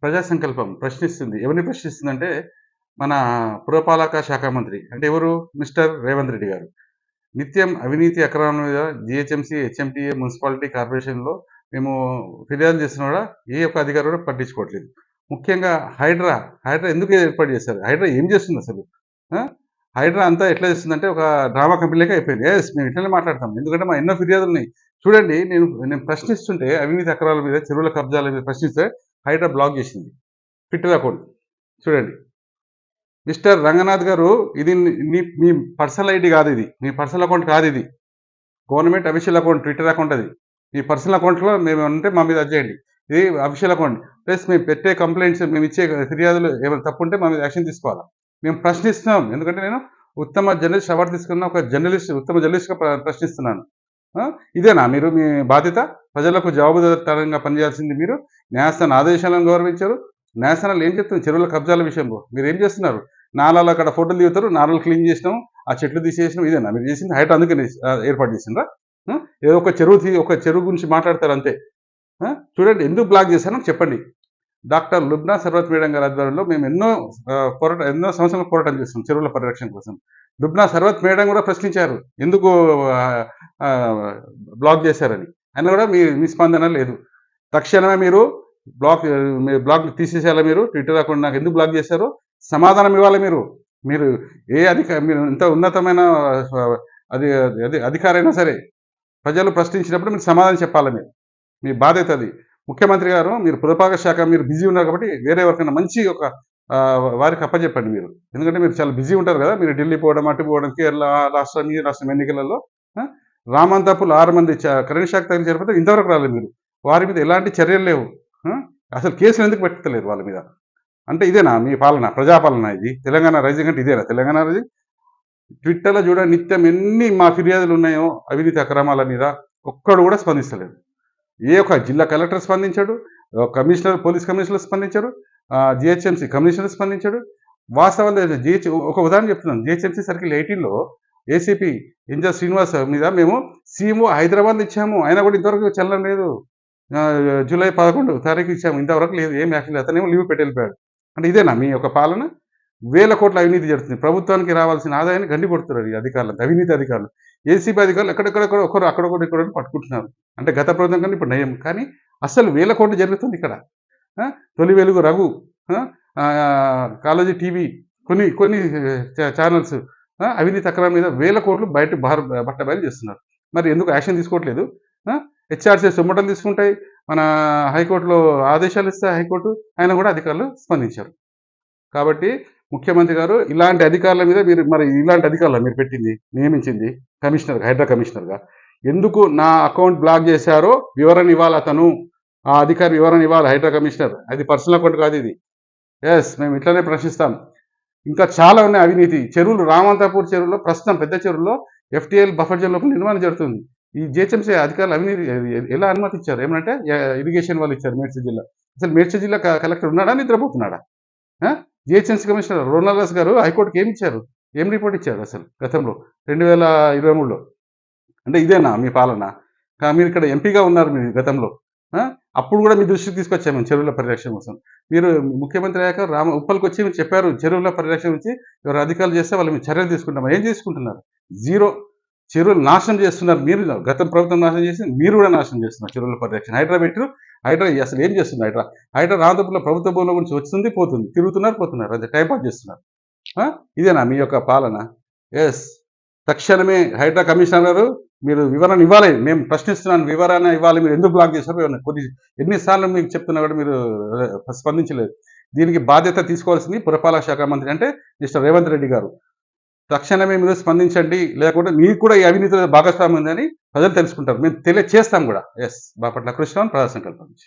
ప్రజా సంకల్పం ప్రశ్నిస్తుంది. ఎవరిని ప్రశ్నిస్తుందంటే, మన పురపాలక శాఖ మంత్రి అంటే ఎవరు? మిస్టర్ రేవంత్ రెడ్డి గారు. నిత్యం అవినీతి అక్రమాల మీద జీహెచ్ఎంసీ, హెచ్ఎంటీఏ, మున్సిపాలిటీ కార్పొరేషన్‌లో మేము ఫిర్యాదులు చేస్తున్నా కూడా ఏ ఒక్క అధికారి కూడా పట్టించుకోవట్లేదు. ముఖ్యంగా హైడ్రా ఎందుకు ఏర్పాటు చేశారు? హైడ్రా ఏం చేస్తుందసలు? ఆ! హైడ్రా అంతా ఎట్లా చేస్తుందంటే ఒక డ్రామా కంపెనీలెక్క అయిపోయింది. యెస్ మేము ఇట్లనే మాట్లాడతాం. ఎందుకంటే మా ఎన్నో ఫిర్యాదులున్నాయి. చూడండి నేను ప్రశ్నిస్తుంటే అవినీతి అక్రమాల మీద, చెరువుల కబ్జాల మీద ప్రశ్నిస్తే హైడ్రా బ్లాక్ చేసింది. Twitter account. చూడండి. మిస్టర్ రంగనాథ్ గారు ఇది మీ పర్సనల్ ఐడీ కాదిది. మీ పర్సనల్ అకౌంట్ కాదిది. Government official account, twitter account అది. మీ పర్సనల్ అకౌంట్‌లో మేమేమన్నుంటే మా మీద అది చేయండి. ఇది అఫీషియల్ అకౌంట్. ప్లస్ మేము పెట్టే కంప్లెయింట్స్, మేమిచ్చే ఫిర్యాదులు ఏమైనా తప్పుంటే మా మీద యాక్షన్ తీసుకోవాలా. మేము ప్రశ్నిస్తున్నాం. ఎందుకంటే నేను ఉత్తమ జర్నలిస్ట్ అవార్డ్ తీసుకున్న ఒక జర్నలిస్ట్, ఉత్తమ జర్నలిస్ట్‌గా ప్రశ్నిస్తున్నాను. ఆ! ఇదేనా మీ బాధ్యత? ప్రజలకు జవాబుదారీతనంగా పనిచేయాల్సింది మీరు. న్యాయస్థాన ఆదేశాలను గౌరవించరు. న్యాయస్థానాలు ఏం చెప్తుంది చెరువుల కబ్జాల విషయంలో? మీరేం చేస్తున్నారు? నాలాలో అక్కడ ఫోటోలు దిగుతారు. నాలాలు క్లీన్ చేసినాం. ఆ చెట్లు తీసేసినాం. ఇదేనా మీరు చేసింది? హైట్ అందుకని ఏర్పాటు చేసిండ్రా? ఆ! ఏదో ఒక చెరువు గురించి మాట్లాడతారు అంతే. ఆ! చూడండి ఎందుకు బ్లాక్ చేశారో చెప్పండి. డాక్టర్ లుబ్నా సర్వత్ మేడం గారి ఆధ్వర్యంలో మేము ఎన్నో సంవత్సరాలు పోరాటం చేస్తున్నాం చెరువుల పరిరక్షణ కోసం. లుబ్నా సర్వత్ మేడం కూడా ప్రశ్నించారు. ఎందుకు ఆహ్, ఆహ్, బ్లాక్ చేశారని. అయినా కూడా మీ స్పందన లేదు. తక్షణమే మీరు మీ బ్లాక్ తీసేసేయాలా మీరు? ట్విట్టర్ అకౌంట్ నాకు ఎందుకు బ్లాక్ చేశారో సమాధానం ఇవ్వాలి మీరు. మీరు మీరు ఎంత ఉన్నతమైన ఆహ్, అది అది అధికారైనా సరే ప్రజలు ప్రశ్నించినప్పుడు మీరు సమాధానం చెప్పాలి మీరు. మీ బాధ్యత అది. ముఖ్యమంత్రి గారు మీరు పురపాలక శాఖ మీరు బిజీ ఉన్నారు కాబట్టి వేరే ఎవరికైనా మంచి ఒక వారికి అప్పజెప్పండి మీరు. ఎందుకంటే మీరు చాలా బిజీ ఉంటారు కదా! మీరు ఢిల్లీ పోవడం, అటు పోవడం, కేరళ రాష్ట్రం, ఈ రాష్ట్రం ఎన్నికలలో ఆ! రామంతపూర్‌లో 6 మంది కరెంట్ షాక్ తగిలి చనిపోతే ఇంతవరకు రాలేదు మీరు. వారి మీద ఎలాంటి చర్యలు లేవు. ఆ! అసలు కేసులు ఎందుకు పెట్టలేరు వాళ్ళ మీద? అంటే ఇదేనా మీ పాలన? ప్రజాపాలన ఇది? తెలంగాణ రైజింగ్ అంటే ఇదేనా తెలంగాణ రైజింగ్? ట్విట్టర్‌లో చూడండి నిత్యం ఎన్ని మా ఫిర్యాదులున్నాయో అవినీతి అక్రమాల మీద ఒక్కడు కూడా స్పందిస్తలేడు. ఏ ఒక్క జిల్లా కలెక్టర్ స్పందించడు. పోలీస్ కమిషనర్ స్పందించరు. జీహెచ్ఎంసీ కమిషనర్ స్పందించడు. వాస్తవాలు ఒక ఉదాహరణ చెప్తున్నాను. జీహెచ్ఎంసీ సర్కిల్ 18లో ఏసీపీ ఇంజా శ్రీనివాస్ మీద మేము సీఎంఓ హైదరాబాద్ ఇచ్చాము. అయినా కూడా ఇంతవరకు చలనం లేదు. జూలై 11 తారీఖు ఇచ్చాము. ఇంతవరకు లేదు. ఏం యాక్షన్ లేదు. అతనేమో లీవ్ పెట్టి వెళ్ళిపోయాడు. అంటే ఇదేనా మీ యొక్క పాలన? వేల కోట్ల అవినీతి జరుగుతుంది. ప్రభుత్వానికి రావాల్సిన ఆదాయాన్ని గండి కొడుతున్నారు ఈ అధికారులు, అవినీతి అధికారులు. ఏసీబీ అధికారులు ఎక్కడెక్కడెక్కడో ఒకరు అక్కడొకరు ఇక్కడొకరు పట్టుకుంటున్నారు. అంటే గత ప్రభుత్వం కన్నా ఇప్పుడు నయం. కానీ అస్సలు వేల కోట్లు జరుగుతుంది ఇక్కడ. ఆ! తొలి వెలుగు రఘు, ఆ! కాళోజీ టీవీ కొన్ని కొన్ని ఛానెల్స్ అవినీతి అక్రమాల మీద వేల కోట్లు బట్టబయలు చేస్తున్నారు. మరి ఎందుకు యాక్షన్ తీసుకోవట్లేదు? ఆ! హెచ్ఆర్‌సీ సొమ్మటం తీసుకుంటాయి. మన హైకోర్టులో ఆదేశాలు ఇస్తాయి హైకోర్టు. అయినా కూడా అధికారులు స్పందించరు. కాబట్టి ముఖ్యమంత్రి గారు ఇలాంటి అధికారుల మీద ఇలాంటి అధికారులా మీరు పెట్టింది, నియమించింది కమిషనర్‌గా, హైడ్రా కమిషనర్‌గా. ఎందుకు నా అకౌంట్ బ్లాక్ చేశారో వివరణ ఇవ్వాలి అతను. ఆ అధికారి వివరణ ఇవ్వాలి హైడ్రా కమిషనర్. అది పర్సనల్ అకౌంట్ కాదు ఇది. యెస్ మేము ఇట్లనే ప్రశ్నిస్తాం. ఇంకా చాలా ఉన్నాయి అవినీతి. చెరువులు రామంతాపూర్ చెరువులో ప్రస్తుతం పెద్ద చెరువులో ఎఫ్టీఎల్ బఫర్ జోన్ లోపల నిర్మాణం జరుగుతుంది. ఈ జీహెచ్ఎంసీ అధికారులు అవినీతి ఎలా అనుమతిచ్చారు? ఏమనంటే ఇరిగేషన్ వాళ్ళు ఇచ్చారు మేడ్చల్ జిల్లా. అసలు మేడ్చల్ జిల్లా కలెక్టర్ ఉన్నాడా? నిద్రపోతున్నాడా? ఆ! జీహెచ్ఎంసీ కమిషనర్ రోనాల్డస్ గారు హైకోర్ట్‌కి ఏమిచ్చారు? ఏం రిపోర్ట్ ఇచ్చారు అసలు గతంలో 2023లో? అంటే ఇదేనా మీ పాలన? మీరిక్కడ ఎంపీగా ఉన్నారు మీరు గతంలో. ఆ! అప్పుడు గూడా మీ దృష్టికి తీసుకొచ్చాము మేము చెరువుల పరిరక్షణ కోసం. మీరు ముఖ్యమంత్రి అయ్యాక ఉప్పల్కొచ్చి మీరు చెప్పారు చెరువుల పరిరక్షణ గురించి ఎవరు అధికారులు చేస్తే వాళ్ళ మీద చర్యలు తీసుకుంటాం. ఏం తీసుకుంటున్నారు? జీరో. చెరువులు నాశనం చేస్తున్నారు మీరు. గత ప్రభుత్వం నాశనం చేసింది. మీరు గూడా నాశనం చేస్తున్నారు చెరువుల పరిరక్షణ. హైడ్రా పెట్టిర్రు. హైడ్రా అసలు ఏం చేస్తుంది హైడ్రా? హైడ్రా రామతపూర్‌లో ప్రభుత్వ భూముల గురించి వస్తుంది, పోతుంది. తిరుగుతున్నారు, పోతున్నారు. అంతే టైమ్ పాస్ చేస్తున్నారు. ఆ! ఇదేనా మీ యొక్క పాలన? యెస్. తక్షణమే హైడ్రా కమిషనర్ గారు మీరు వివరణ ఇవ్వాలి. మేము ప్రశ్నిస్తున్నాను. వివరణ ఇవ్వాలి. మీరు ఎందుకు బ్లాక్ చేశారో ఎన్ని సార్లు మీకు చెప్తున్నా కూడా మీరు స్పందించలేదు. దీనికి బాధ్యత తీసుకోవాల్సింది పురపాలక శాఖ మంత్రి అంటే మిస్టర్ రేవంత్ రెడ్డి గారు. తక్షణమే మీరు స్పందించండి. లేకుంటే మీకు కూడా ఈ అవినీతిలో భాగస్వామ్యం ఉందని ప్రజలు తెలుసుకుంటారు. మేము తెలియచేస్తాం కూడా. యెస్. బాపట్ల కృష్ణ ప్రజా సంకల్పం నుంచి.